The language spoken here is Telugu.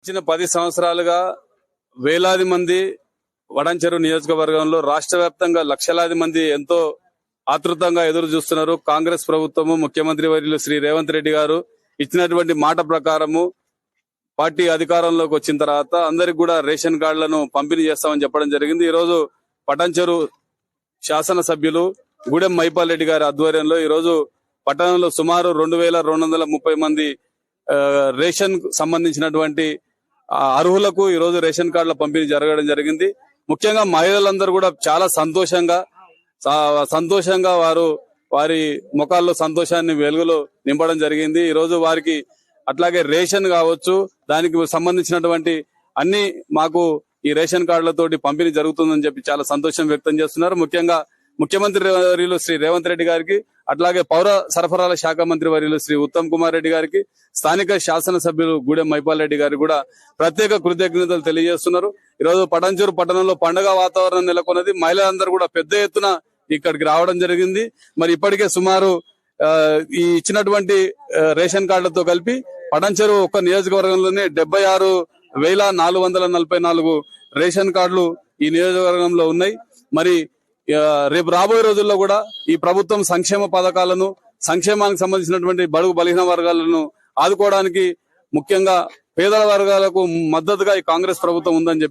ఇచ్చిన 10 సంవత్సరాలుగా వేలాది మంది వడంచెరు నియోజకవర్గంలో రాష్ట్ర వ్యాప్తంగా లక్షలాది మంది ఎంతో ఆతృతంగా ఎదురు చూస్తున్నారు. కాంగ్రెస్ ప్రభుత్వము, ముఖ్యమంత్రి వర్యులు శ్రీ రేవంత్ రెడ్డి గారు ఇచ్చినటువంటి మాట ప్రకారము పార్టీ అధికారంలోకి వచ్చిన తర్వాత అందరికి కూడా రేషన్ కార్డులను పంపిణీ చేస్తామని చెప్పడం జరిగింది. ఈ రోజు పటాన్చెరు శాసనసభ్యులు గూడెం మైపాల్ రెడ్డి గారి ఆధ్వర్యంలో ఈ రోజు పట్టణంలో సుమారు 2230 మంది రేషన్ సంబంధించినటువంటి అర్హులకు ఈ రోజు రేషన్ కార్డుల పంపిణీ జరగడం జరిగింది. ముఖ్యంగా మహిళలందరూ కూడా చాలా సంతోషంగా వారి ముఖాల్లో సంతోషాన్ని వెలుగులో నింపడం జరిగింది. ఈ రోజు వారికి అట్లాగే రేషన్ కావచ్చు, దానికి సంబంధించినటువంటి అన్ని మాకు ఈ రేషన్ కార్డులతోటి పంపిణీ జరుగుతుందని చెప్పి చాలా సంతోషం వ్యక్తం చేస్తున్నారు. ముఖ్యంగా ముఖ్యమంత్రి వర్యులు శ్రీ రేవంత్ రెడ్డి గారికి, అట్లాగే పౌర సరఫరాల శాఖ మంత్రి వర్యులు శ్రీ ఉత్తమ్ కుమార్ రెడ్డి గారికి, స్థానిక శాసనసభ్యులు గూడెం మైపాల్ రెడ్డి గారికి కూడా ప్రత్యేక కృతజ్ఞతలు తెలియజేస్తున్నారు. ఈరోజు పటాన్చెరు పట్టణంలో పండుగ వాతావరణం నెలకొన్నది. మహిళలందరూ కూడా పెద్ద ఎత్తున ఇక్కడికి రావడం జరిగింది. మరి ఇప్పటికే సుమారు ఈ ఇచ్చినటువంటి రేషన్ కార్డులతో కలిపి పటాన్చెరు ఒక్క నియోజకవర్గంలోనే 76,444 రేషన్ కార్డులు ఈ నియోజకవర్గంలో ఉన్నాయి. మరి రేపు రాబోయే రోజుల్లో కూడా ఈ ప్రభుత్వం సంక్షేమ పథకాలను, సంక్షేమానికి సంబంధించినటువంటి బడుగు బలహీన వర్గాలను ఆదుకోవడానికి, ముఖ్యంగా పేదల వర్గాలకు మద్దతుగా ఈ కాంగ్రెస్ ప్రభుత్వం ఉందని చెప్పి